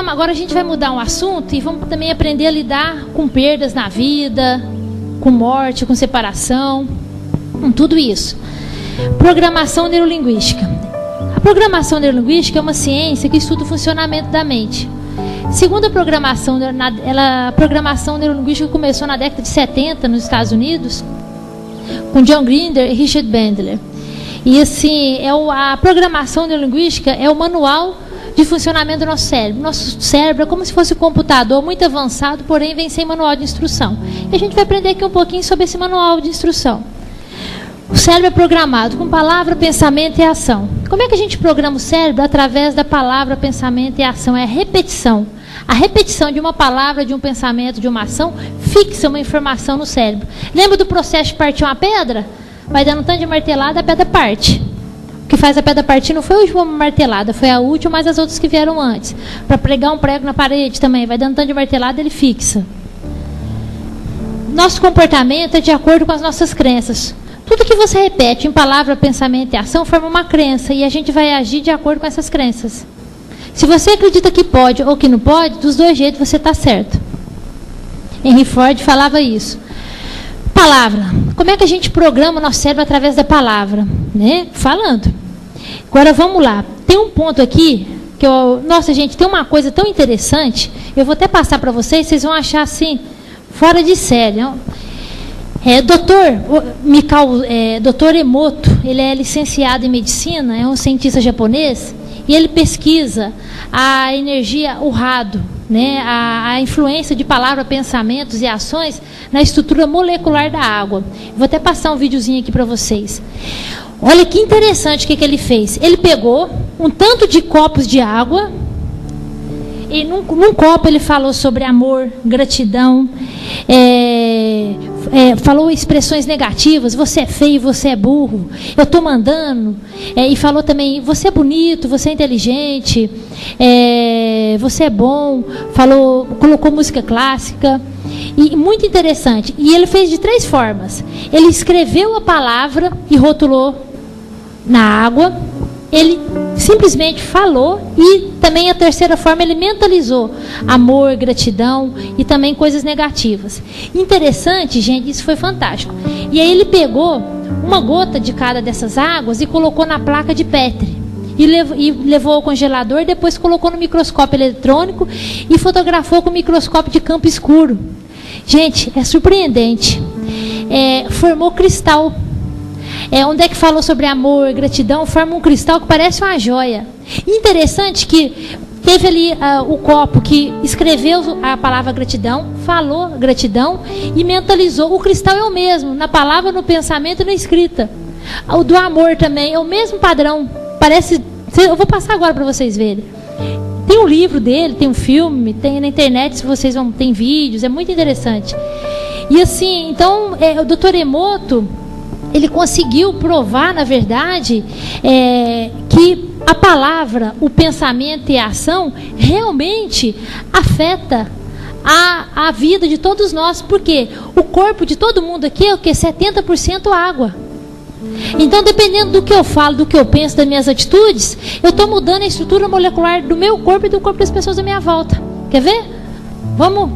Agora a gente vai mudar um assunto e vamos também aprender a lidar com perdas na vida, com morte, com separação, com tudo isso. Programação neurolinguística. A programação neurolinguística é uma ciência que estuda o funcionamento da mente. Segundo a programação neurolinguística começou na década de 70 nos Estados Unidos, com John Grinder e Richard Bandler. E assim, a programação neurolinguística é o manual de funcionamento do nosso cérebro. Nosso cérebro é como se fosse um computador muito avançado, porém vem sem manual de instrução. E a gente vai aprender aqui um pouquinho sobre esse manual de instrução. O cérebro é programado com palavra, pensamento e ação. Como é que a gente programa o cérebro? Através da palavra, pensamento e ação. É a repetição. A repetição de uma palavra, de um pensamento, de uma ação, fixa uma informação no cérebro. Lembra do processo de partir uma pedra? Vai dando um tanto de martelada, a pedra parte. O que faz a pedra partir não foi a última martelada, foi a última, mas as outras que vieram antes. Para pregar um prego na parede também, vai dando um tanto de martelada, ele fixa. Nosso comportamento é de acordo com as nossas crenças. Tudo que você repete em palavra, pensamento e ação forma uma crença, e a gente vai agir de acordo com essas crenças. Se você acredita que pode ou que não pode, dos dois jeitos você está certo. Henry Ford falava isso. Palavra. Como é que a gente programa o nosso cérebro através da palavra? Né? Falando. Agora vamos lá. Tem um ponto aqui que nossa, gente, tem uma coisa tão interessante. Eu vou até passar para vocês, vocês vão achar assim, fora de série. Dr. Emoto, ele é licenciado em medicina, é um cientista japonês, e ele pesquisa a energia, o rado, né, a influência de palavras, pensamentos e ações na estrutura molecular da água. Vou até passar um videozinho aqui para vocês. Olha que interessante o que ele fez. Ele pegou um tanto de copos de água, e num copo ele falou sobre amor, gratidão, falou expressões negativas, você é feio, você é burro, eu estou mandando, e falou também, você é bonito, você é inteligente, você é bom, colocou música clássica, e muito interessante. E ele fez de 3 formas. Ele escreveu a palavra e rotulou na água, ele simplesmente falou, e também a terceira forma, ele mentalizou amor, gratidão e também coisas negativas. Interessante, gente, isso foi fantástico. E aí ele pegou uma gota de cada dessas águas e colocou na placa de Petri. E levou ao congelador, depois colocou no microscópio eletrônico e fotografou com microscópio de campo escuro. Gente, é surpreendente. Formou cristal. Onde é que falou sobre amor, gratidão, forma um cristal que parece uma joia. Interessante que teve ali o copo que escreveu a palavra gratidão, falou gratidão e mentalizou. O cristal é o mesmo, na palavra, no pensamento e na escrita. O do amor também é o mesmo padrão. Parece. Eu vou passar agora para vocês verem. Tem um livro dele, tem um filme, tem na internet, se vocês vão, tem vídeos, é muito interessante. E assim, então, o Dr. Emoto, ele conseguiu provar, na verdade, que a palavra, o pensamento e a ação realmente afeta a vida de todos nós, porque o corpo de todo mundo aqui é o que? 70% água. Então, dependendo do que eu falo, do que eu penso, das minhas atitudes, eu estou mudando a estrutura molecular do meu corpo e do corpo das pessoas à minha volta. Quer ver? Vamos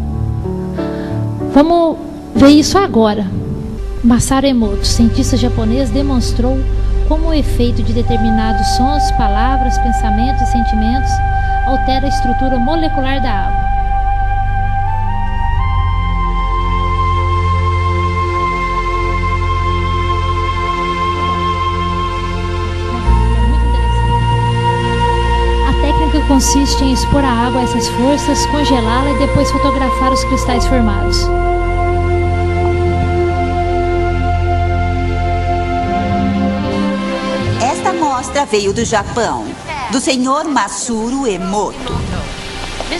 ver isso agora. Masaru Emoto, cientista japonês, demonstrou como o efeito de determinados sons, palavras, pensamentos e sentimentos altera a estrutura molecular da água. Consiste em expor a água a essas forças, congelá-la e depois fotografar os cristais formados. Esta amostra veio do Japão, do Sr. Masaru Emoto.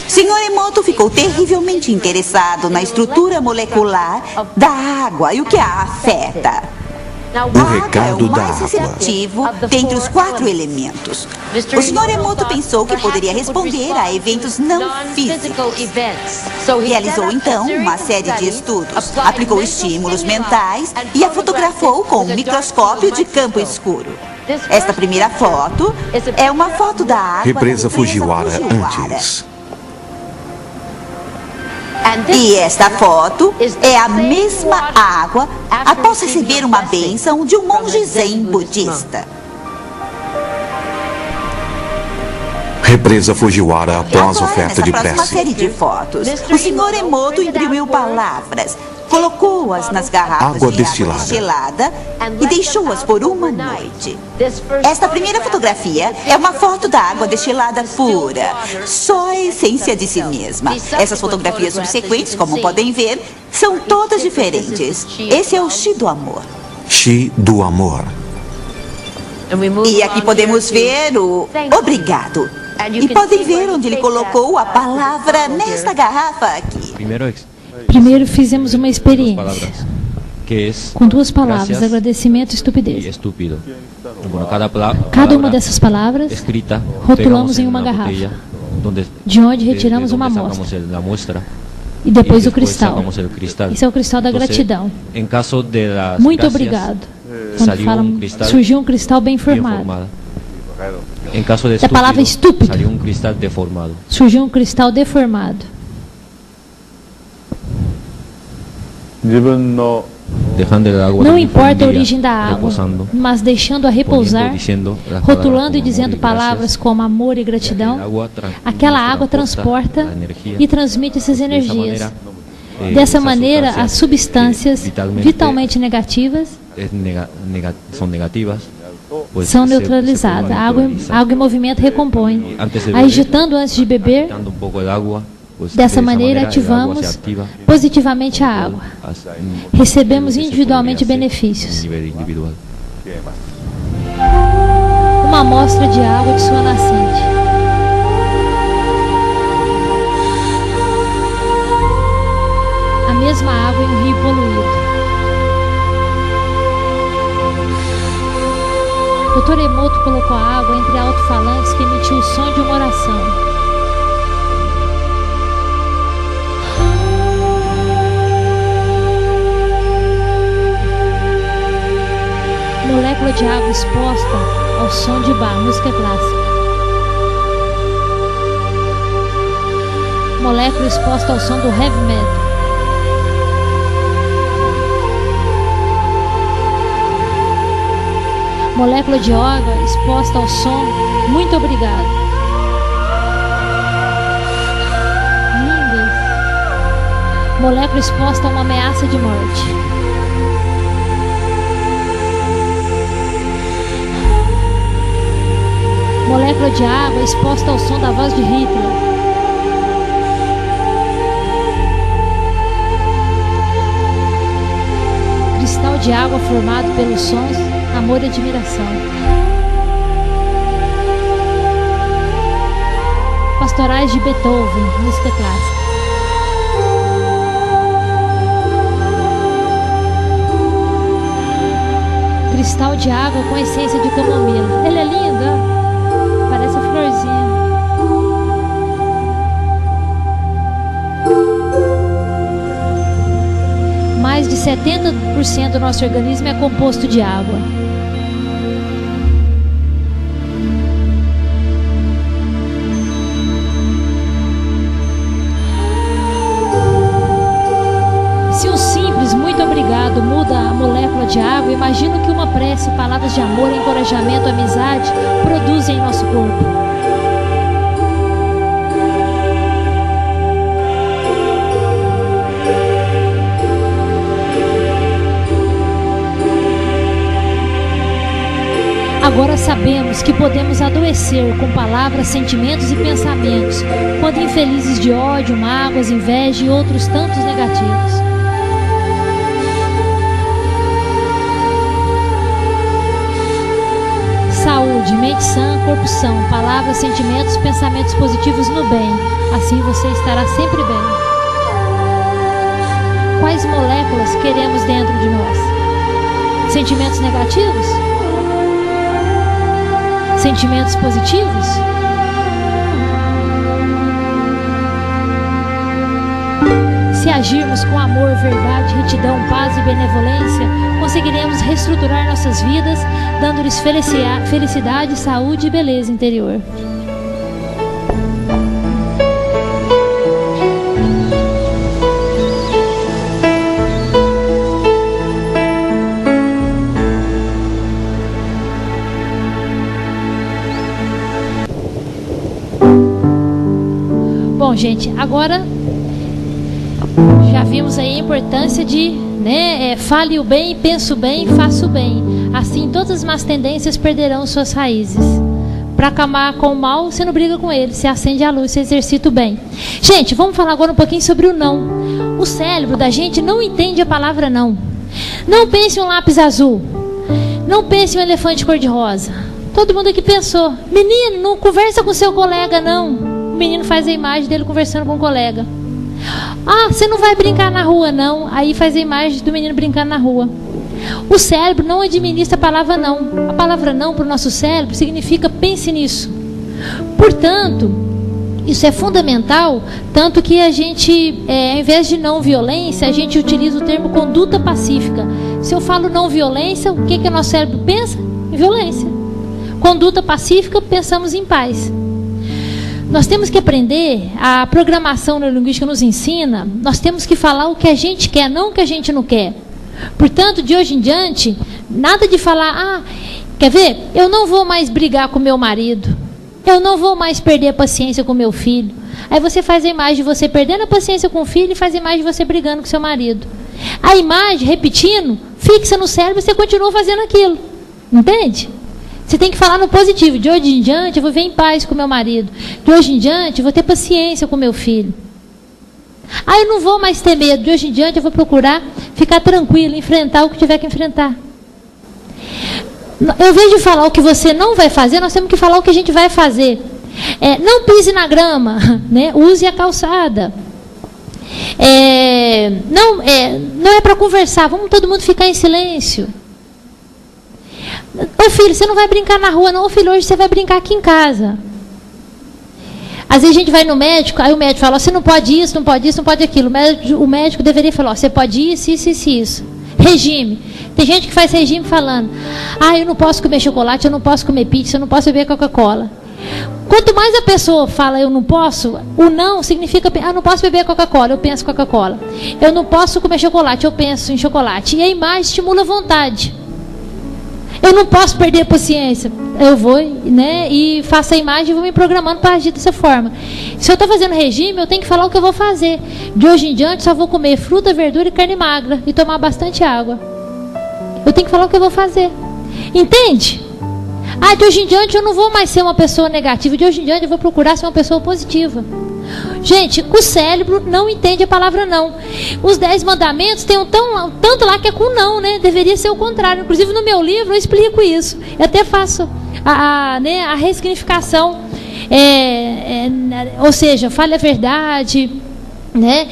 Sr. Emoto ficou terrivelmente interessado na estrutura molecular da água e o que a afeta. O recado da mais receptivo dentre os 4 elementos. O Sr. Emoto pensou que poderia responder a eventos não físicos. Realizou então uma série de estudos, aplicou estímulos mentais e a fotografou com um microscópio de campo escuro. Esta primeira foto é uma foto da água Represa Fujiwara antes. E esta foto é a mesma água após receber uma bênção de um monge zen budista. Represa Fujiwara após Agora, oferta de nessa próxima prece. série de fotos, o Sr. Emoto imprimiu palavras, colocou-as nas garrafas Água de destilada. água destilada e deixou-as por uma noite. Esta primeira fotografia é uma foto da água destilada pura, só a essência de si mesma. Essas fotografias subsequentes, como podem ver, são todas diferentes. Esse é o Chi do amor. Chi do amor. E aqui podemos ver o obrigado. E podem ver onde ele colocou a palavra nesta garrafa aqui. Primeiro fizemos uma experiência com duas palavras, gracias agradecimento e y estupidez. estúpido. Bueno, Cada uma dessas palavras escrita, rotulamos pegamos em uma una garrafa, botella, donde, de onde retiramos uma sacamos amostra. la muestra E depois y o cristal. sacamos el cristal. Esse é o cristal da Entonces, gratidão. en caso de las Muito gracias, obrigado. Quando salió falam, un cristal surgiu um cristal bem bien formado. formado. En caso de Da palavra estúpido. salió un cristal deformado. Surgiu um cristal deformado. Dejando el agua Não también importa a fundida, origem da água, reposando, mas deixando-a repousar, poniendo, diciendo las rotulando e palabras como dizendo amor y palavras gracias. como amor e El gratidão, agua aquela água transporta la energía. e transmite essas De esa energias. manera, Dessa esas maneira, as sustancias substâncias que vitalmente negativas son negativas, pues são se neutralizadas. pueden A água em movimento recompõe. Antes de beber, Agitando antes de beber, agitando un poco el agua, pues dessa de esa maneira manera el agua se ativamos activa positivamente a água. Recebemos individualmente benefícios. Nível individual. Uma amostra de água de sua nascente. A mesma água em um rio poluído. Dr. Emoto colocou a água entre alto-falantes que emitiu o som de uma oração. Molécula de água exposta ao som de Bach, música clássica. Molécula exposta ao som do heavy metal. Molécula de água exposta ao som muito obrigado. Lindas. Molécula exposta a uma ameaça de morte. Molécula de água exposta ao som da voz de Hitler. Cristal de água formado pelos sons, amor e admiração. Pastorais de Beethoven, música clássica. Cristal de água com essência de camomila. Ele é lindo, ó. Parece a florzinha. Mais de 70% do nosso organismo é composto de água. Se um simples muito obrigado muda a molécula de água, imagino que uma prece, palavras de amor, encorajamento, amizade produzem em nosso corpo. Agora sabemos que podemos adoecer com palavras, sentimentos e pensamentos, quando infelizes de ódio, mágoas, inveja e outros tantos negativos. Saúde, mente sã, corpo são, palavras, sentimentos, pensamentos positivos no bem. Assim você estará sempre bem. Quais moléculas queremos dentro de nós? Sentimentos negativos? Sentimentos positivos? Se agirmos com amor, verdade, retidão, paz e benevolência, conseguiremos reestruturar nossas vidas, dando-lhes felicidade, saúde e beleza interior. gente, agora já vimos aí a importância de, né, fale o bem, penso bem, faço o bem. Assim todas as más tendências perderão suas raízes. Para acabar com o mal, você não briga com ele, você acende a luz, você exercita o bem. Gente, vamos falar agora um pouquinho sobre o não. O cérebro da gente não entende a palavra não. Não pense em um lápis azul. Não pense em um elefante cor-de-rosa. Todo mundo aqui pensou, menino, não conversa com seu colega não. O menino faz a imagem dele conversando com o colega. Ah, você não vai brincar na rua não. Aí faz a imagem do menino brincando na rua. O cérebro não administra a palavra não. A palavra não para o nosso cérebro significa pense nisso. Portanto, isso é fundamental, tanto que a gente, ao invés de não violência, a gente utiliza o termo conduta pacífica. Se eu falo não violência, o que o nosso cérebro pensa? Em violência. Conduta pacífica, pensamos em paz. Nós temos que aprender, a programação neurolinguística nos ensina, nós temos que falar o que a gente quer, não o que a gente não quer. Portanto, de hoje em diante, nada de falar, quer ver? Eu não vou mais brigar com meu marido. Eu não vou mais perder a paciência com meu filho. Aí você faz a imagem de você perdendo a paciência com o filho e faz a imagem de você brigando com seu marido. A imagem, repetindo, fixa no cérebro e você continua fazendo aquilo. Entende? Você tem que falar no positivo. De hoje em diante eu vou viver em paz com meu marido. De hoje em diante eu vou ter paciência com meu filho. Eu não vou mais ter medo. De hoje em diante eu vou procurar ficar tranquilo, enfrentar o que tiver que enfrentar. Ao invés de falar o que você não vai fazer, nós temos que falar o que a gente vai fazer. Não pise na grama, né? Use a calçada. Não é para conversar, vamos todo mundo ficar em silêncio. Ô filho, você não vai brincar na rua não. Ô filho, hoje você vai brincar aqui em casa. Às vezes a gente vai no médico, aí o médico fala, você não pode isso, não pode isso, não pode aquilo. O médico deveria falar, você pode isso, isso, isso, isso. Regime. Tem gente que faz regime falando, eu não posso comer chocolate, eu não posso comer pizza, eu não posso beber Coca-Cola. Quanto mais a pessoa fala eu não posso, o não significa, eu não posso beber Coca-Cola, eu penso Coca-Cola. Eu não posso comer chocolate, eu penso em chocolate. E a imagem estimula a vontade. Eu não posso perder a paciência. Eu vou, né, e faço a imagem e vou me programando para agir dessa forma. Se eu estou fazendo regime, eu tenho que falar o que eu vou fazer. De hoje em diante, só vou comer fruta, verdura e carne magra e tomar bastante água. Eu tenho que falar o que eu vou fazer. Entende? De hoje em diante eu não vou mais ser uma pessoa negativa. De hoje em diante eu vou procurar ser uma pessoa positiva. Gente, o cérebro não entende a palavra não. Os 10 mandamentos tem tanto lá que é com não, né? Deveria ser o contrário. Inclusive no meu livro eu explico isso. Eu até faço a ressignificação. Ou seja, fale a verdade, né?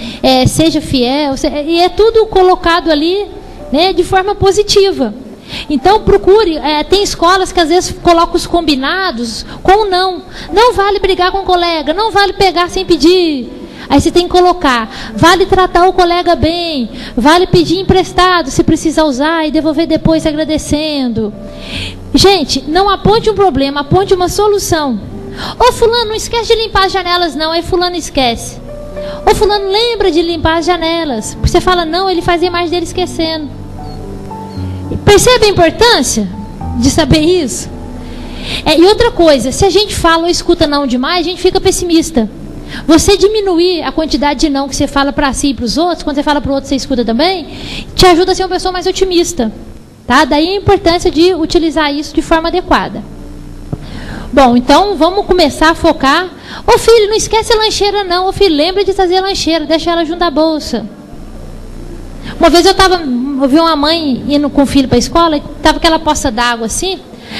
Seja fiel. E é tudo colocado ali, né, de forma positiva. Então procure, tem escolas que às vezes colocam os combinados com o não. Não vale brigar com o colega, não vale pegar sem pedir. Aí você tem que colocar, vale tratar o colega bem, vale pedir emprestado se precisar usar e devolver depois agradecendo. Gente, não aponte um problema, aponte uma solução. Ô fulano, não esquece de limpar as janelas não, aí fulano esquece. Ô fulano, lembra de limpar as janelas. Porque você fala não, ele faz a imagem dele esquecendo. Percebe a importância de saber isso? E outra coisa, se a gente fala ou escuta não demais, a gente fica pessimista. Você diminuir a quantidade de não que você fala para si e para os outros, quando você fala para o outro você escuta também, te ajuda a ser uma pessoa mais otimista. Tá? Daí a importância de utilizar isso de forma adequada. Bom, então vamos começar a focar. Ô filho, não esquece a lancheira não. Ô filho, lembra de trazer a lancheira, deixa ela junto da bolsa. Uma vez eu vi uma mãe indo com o filho para a escola e estava aquela poça d'água assim.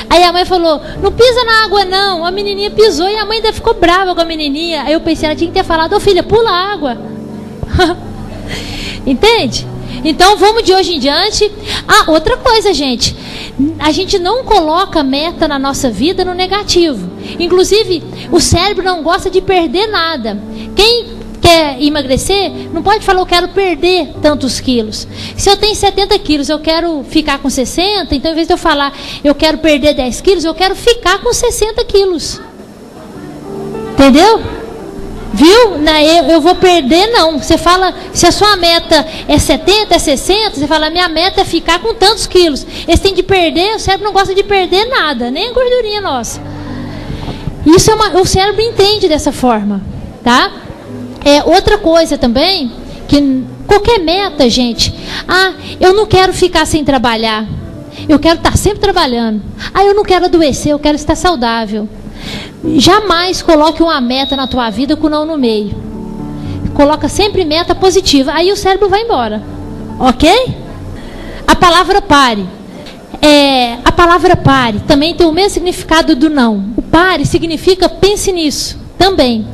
Aí a mãe falou, não pisa na água não. A menininha pisou e a mãe ainda ficou brava com a menininha. Aí eu pensei, ela tinha que ter falado, ô filha, pula a água. Entende? Então vamos de hoje em diante. Outra coisa, gente. A gente não coloca meta na nossa vida no negativo. Inclusive, o cérebro não gosta de perder nada. Quem quer emagrecer, não pode falar, eu quero perder tantos quilos. Se eu tenho 70 quilos, eu quero ficar com 60, então, em vez de eu falar, eu quero perder 10 quilos, eu quero ficar com 60 quilos. Entendeu? Viu? Eu vou perder, não. Você fala, se a sua meta é 70, é 60, você fala, minha meta é ficar com tantos quilos. Esse tem de perder, o cérebro não gosta de perder nada, nem a gordurinha nossa. Isso o cérebro entende dessa forma, tá? Outra coisa também, que qualquer meta, gente, eu não quero ficar sem trabalhar, eu quero estar sempre trabalhando, eu não quero adoecer, eu quero estar saudável. Jamais coloque uma meta na tua vida com não no meio. Coloca sempre meta positiva, aí o cérebro vai embora, ok? A palavra pare. A palavra pare também tem o mesmo significado do não. O pare significa pense nisso também.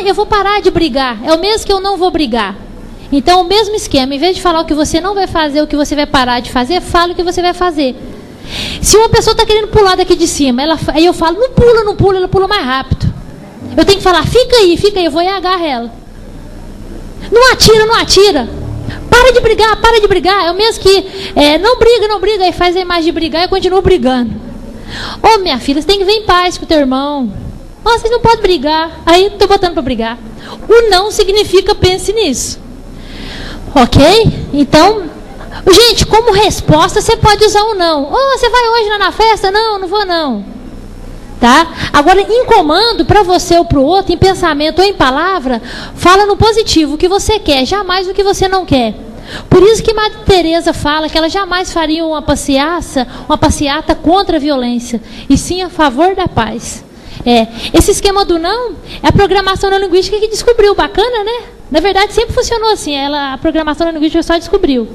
Eu vou parar de brigar, é o mesmo que eu não vou brigar. Então o mesmo esquema, em vez de falar o que você não vai fazer, o que você vai parar de fazer, fala o que você vai fazer. Se uma pessoa está querendo pular daqui de cima, aí eu falo, não pula, ela pula mais rápido. Eu tenho que falar, fica aí, eu vou e agarro ela. Não atira. Para de brigar. É o mesmo que, não briga, aí faz a imagem de brigar e eu continuo brigando. Minha filha, você tem que vir em paz com o teu irmão. Vocês não podem brigar. Aí estou botando para brigar. O não significa pense nisso. Ok? Então, gente, como resposta você pode usar o não. Você vai hoje na festa? Não vou não. Tá? Agora, em comando, para você ou para o outro, em pensamento ou em palavra, fala no positivo o que você quer, jamais o que você não quer. Por isso que Madre Teresa fala que ela jamais faria uma passeata contra a violência, e sim a favor da paz. Esse esquema do não é a programação neurolinguística que descobriu, bacana, né? Na verdade, sempre funcionou assim, a programação neurolinguística só descobriu.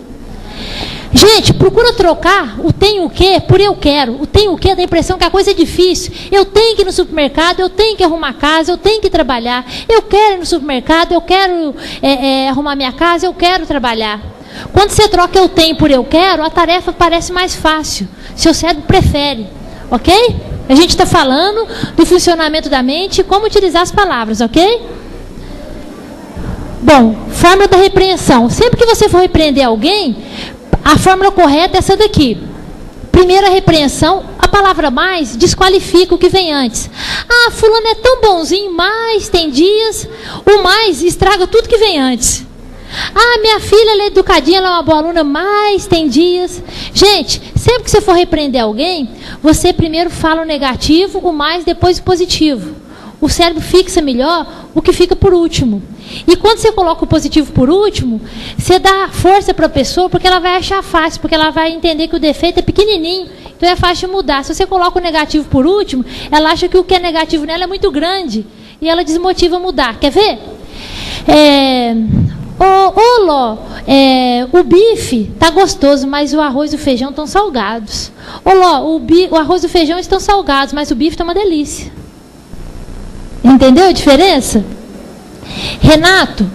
Gente, procura trocar o tenho o quê por eu quero. O tenho o quê dá a impressão que a coisa é difícil. Eu tenho que ir no supermercado, eu tenho que arrumar casa, eu tenho que trabalhar. Eu quero ir no supermercado, eu quero arrumar minha casa, eu quero trabalhar. Quando você troca eu tenho por eu quero, a tarefa parece mais fácil. Seu cérebro prefere, ok? A gente está falando do funcionamento da mente e como utilizar as palavras, ok? Bom, fórmula da repreensão. Sempre que você for repreender alguém, a fórmula correta é essa daqui. Primeira repreensão, a palavra mais desqualifica o que vem antes. Fulano é tão bonzinho, mas tem dias. O mais estraga tudo que vem antes. Minha filha ela é educadinha, ela é uma boa aluna, mas tem dias. Gente, sempre que você for repreender alguém, você primeiro fala o negativo, o mais, depois o positivo. O cérebro fixa melhor o que fica por último. E quando você coloca o positivo por último, você dá força para a pessoa, porque ela vai achar fácil, porque ela vai entender que o defeito é pequenininho, então é fácil de mudar. Se você coloca o negativo por último, ela acha que o que é negativo nela é muito grande, e ela desmotiva a mudar. Quer ver? Ló, o bife está gostoso, mas o arroz e o feijão estão salgados. Ló, o arroz e o feijão estão salgados, mas o bife está uma delícia. Entendeu a diferença? Renato,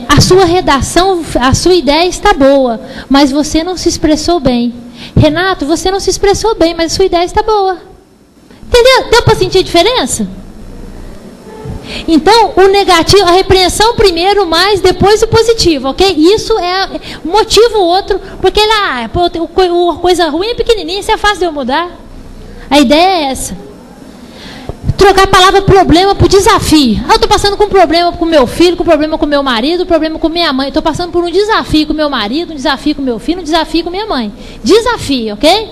a sua redação, a sua ideia está boa, mas você não se expressou bem. Renato, você não se expressou bem, mas a sua ideia está boa. Entendeu? Deu para sentir a diferença? Então, o negativo, a repreensão primeiro, mais depois o positivo, ok? Isso é motivo outro, porque a coisa ruim é pequenininha, isso é fácil de eu mudar. A ideia é essa. Trocar a palavra problema por desafio. Eu estou passando com um problema com meu filho, com um problema com meu marido, um problema com minha mãe. Estou passando por um desafio com meu marido, um desafio com meu filho, um desafio com minha mãe. Desafio, ok?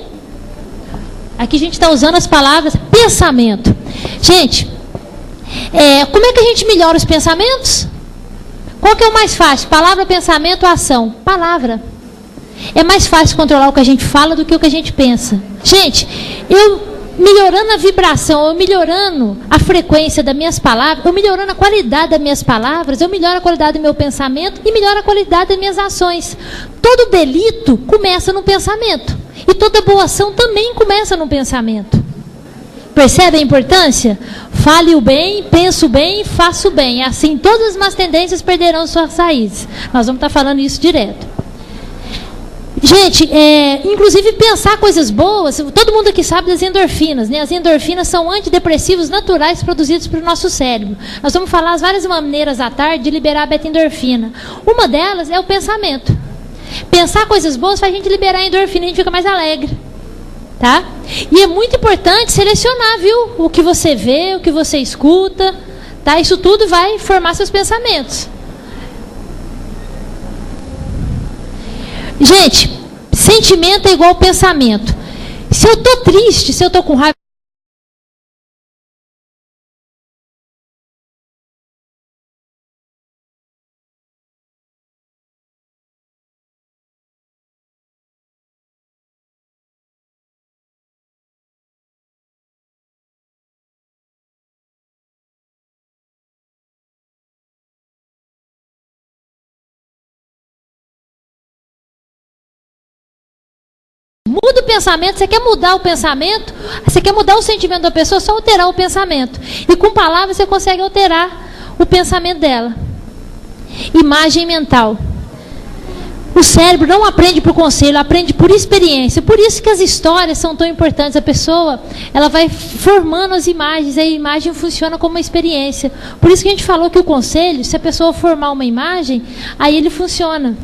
Aqui a gente está usando as palavras pensamento. Gente, como é que a gente melhora os pensamentos? Qual que é o mais fácil? Palavra, pensamento ou ação? Palavra. É mais fácil controlar o que a gente fala do que o que a gente pensa. Gente, melhorando a vibração, eu melhorando a frequência das minhas palavras, eu melhorando a qualidade das minhas palavras, eu melhoro a qualidade do meu pensamento e melhoro a qualidade das minhas ações. Todo delito começa no pensamento. E toda boa ação também começa no pensamento. Percebe a importância? Fale o bem, penso bem, faço bem. Assim todas as más tendências perderão suas raízes. Nós vamos estar falando isso direto. Gente, inclusive pensar coisas boas, todo mundo aqui sabe das endorfinas, né? As endorfinas são antidepressivos naturais produzidos pelo nosso cérebro. Nós vamos falar as várias maneiras à tarde de liberar a beta-endorfina. Uma delas é o pensamento. Pensar coisas boas faz a gente liberar a endorfina, a gente fica mais alegre. Tá? E é muito importante selecionar, viu? O que você vê, o que você escuta. Tá? Isso tudo vai formar seus pensamentos. Gente, sentimento é igual pensamento. Se eu estou triste, se eu estou com raiva, Muda o pensamento. Você quer mudar o pensamento? Você quer mudar o sentimento da pessoa? Só alterar o pensamento. E com palavras você consegue alterar o pensamento dela. Imagem mental. O cérebro não aprende por conselho, aprende por experiência. Por isso que as histórias são tão importantes. A pessoa, ela vai formando as imagens, a imagem funciona como uma experiência. Por isso que a gente falou que o conselho, se a pessoa formar uma imagem, aí ele funciona.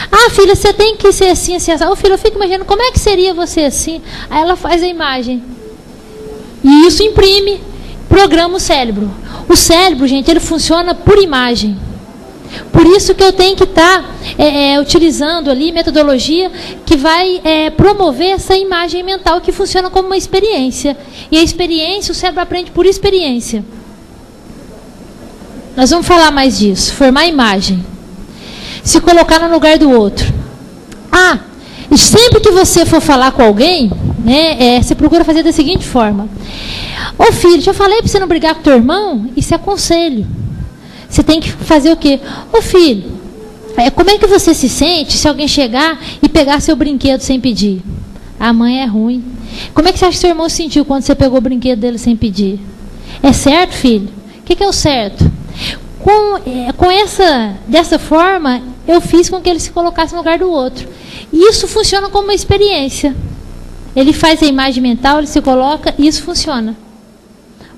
Ah, filha, você tem que ser assim, assim, assim. Oh, filha, eu fico imaginando, como é que seria você assim? Aí ela faz a imagem. E isso imprime, programa o cérebro. O cérebro, gente, ele funciona por imagem. Por isso que eu tenho que estar utilizando ali metodologia que vai promover essa imagem mental que funciona como uma experiência. E a experiência, o cérebro aprende por experiência. Nós vamos falar mais disso. Formar imagem. Se colocar no lugar do outro. Ah, e sempre que você for falar com alguém, né, você procura fazer da seguinte forma. Ô filho, já falei para você não brigar com teu irmão? Isso é conselho. Você tem que fazer o quê? Ô filho, como é que você se sente se alguém chegar e pegar seu brinquedo sem pedir? A mãe é ruim. Como é que você acha que seu irmão se sentiu quando você pegou o brinquedo dele sem pedir? É certo, filho? O que é o certo? Dessa forma, eu fiz com que ele se colocasse no lugar do outro. E isso funciona como uma experiência. Ele faz a imagem mental, ele se coloca e isso funciona.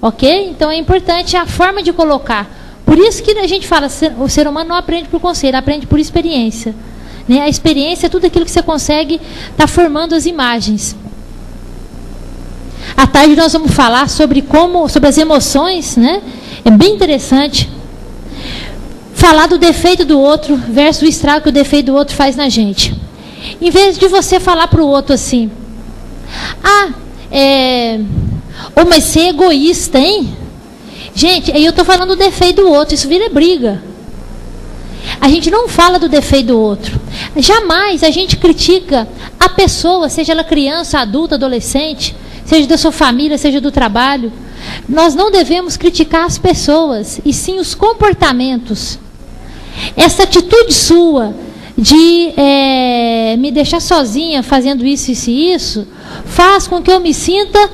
Ok? Então é importante a forma de colocar. Por isso que a gente fala, o ser humano não aprende por conselho, aprende por experiência. Né? A experiência é tudo aquilo que você consegue estar formando as imagens. À tarde nós vamos falar sobre as emoções, né? É bem interessante. Falar do defeito do outro versus o estrago que o defeito do outro faz na gente. Em vez de você falar para o outro assim, mas você é egoísta, hein? Gente, aí eu estou falando do defeito do outro, isso vira briga. A gente não fala do defeito do outro. Jamais a gente critica a pessoa, seja ela criança, adulta, adolescente, seja da sua família, seja do trabalho. Nós não devemos criticar as pessoas, e sim os comportamentos. Essa atitude sua de me deixar sozinha fazendo isso, isso e isso, faz com que eu me sinta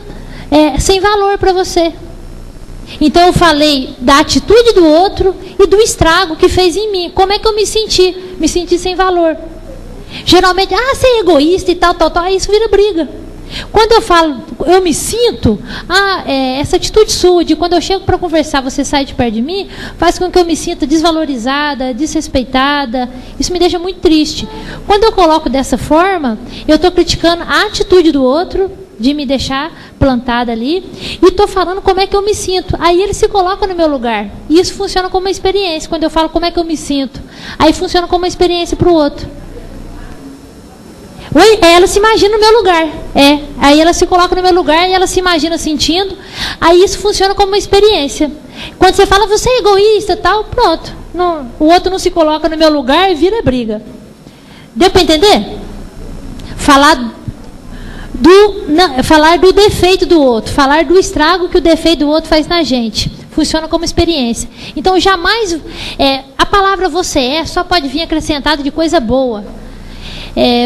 sem valor para você. Então eu falei da atitude do outro e do estrago que fez em mim. Como é que eu me senti? Me senti sem valor. Geralmente, você é egoísta e tal, aí isso vira briga. Quando eu falo, eu me sinto, essa atitude sua, de quando eu chego para conversar, você sai de perto de mim, faz com que eu me sinta desvalorizada, desrespeitada. Isso me deixa muito triste. Quando eu coloco dessa forma, eu estou criticando a atitude do outro, de me deixar plantada ali, e estou falando como é que eu me sinto. Aí ele se coloca no meu lugar. E isso funciona como uma experiência. Quando eu falo como é que eu me sinto, aí funciona como uma experiência para o outro. Ela se imagina no meu lugar. Aí ela se coloca no meu lugar e ela se imagina sentindo. Aí isso funciona como uma experiência. Quando você fala, você é egoísta, tal, pronto. O outro não se coloca no meu lugar e vira briga. Deu para entender? Falar do defeito do outro, falar do estrago que o defeito do outro faz na gente. Funciona como experiência. Então, jamais a palavra você só pode vir acrescentada de coisa boa.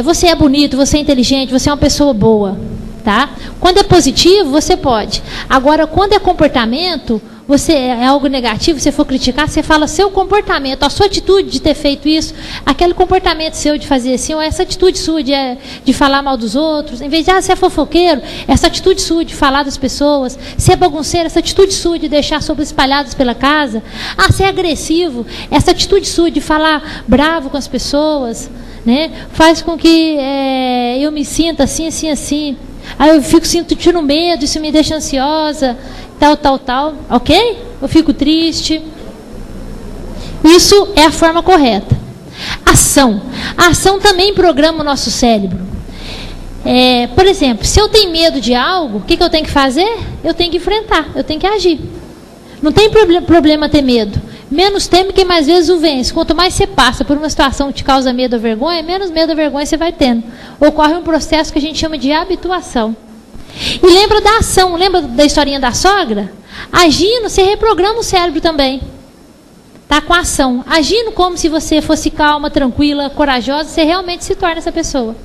Você é bonito, você é inteligente, você é uma pessoa boa. Tá? Quando é positivo, você pode. Agora, quando é comportamento, é algo negativo, você for criticar, você fala seu comportamento, a sua atitude de ter feito isso, aquele comportamento seu de fazer assim, ou essa atitude sua de falar mal dos outros, em vez de você é fofoqueiro, essa atitude sua de falar das pessoas, você é bagunceiro, essa atitude sua de deixar sobras espalhadas pela casa, você é agressivo, essa atitude sua de falar bravo com as pessoas, né, faz com que eu me sinta assim, assim, assim. Aí eu fico sentindo medo, isso me deixa ansiosa, tal, ok? Eu fico triste. Isso é a forma correta. Ação. A ação também programa o nosso cérebro. Por exemplo, se eu tenho medo de algo, o que eu tenho que fazer? Eu tenho que enfrentar, eu tenho que agir. Não tem problema ter medo. Menos teme quem mais vezes o vence. Quanto mais você passa por uma situação que te causa medo ou vergonha, menos medo ou vergonha você vai tendo. Ocorre um processo que a gente chama de habituação. E lembra da ação, lembra da historinha da sogra? Agindo, você reprograma o cérebro também. Tá com a ação. Agindo como se você fosse calma, tranquila, corajosa, você realmente se torna essa pessoa.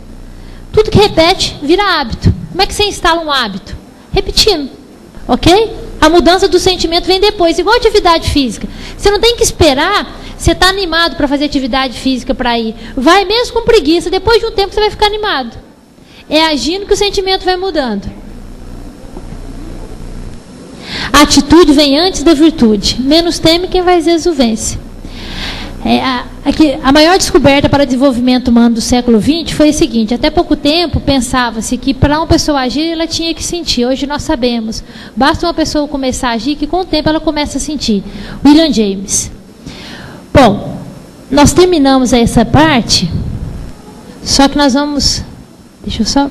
Tudo que repete vira hábito. Como é que você instala um hábito? Repetindo. Ok? A mudança do sentimento vem depois, igual atividade física. Você não tem que esperar, você está animado para fazer atividade física para ir. Vai mesmo com preguiça, depois de um tempo você vai ficar animado. É agindo que o sentimento vai mudando. A atitude vem antes da virtude. Menos teme quem mais vezes o vence. A maior descoberta para o desenvolvimento humano do século XX foi o seguinte: até pouco tempo pensava-se que para uma pessoa agir ela tinha que sentir. Hoje nós sabemos, basta uma pessoa começar a agir que com o tempo ela começa a sentir. William James. Bom, nós terminamos essa parte, só que nós vamos... Deixa eu só...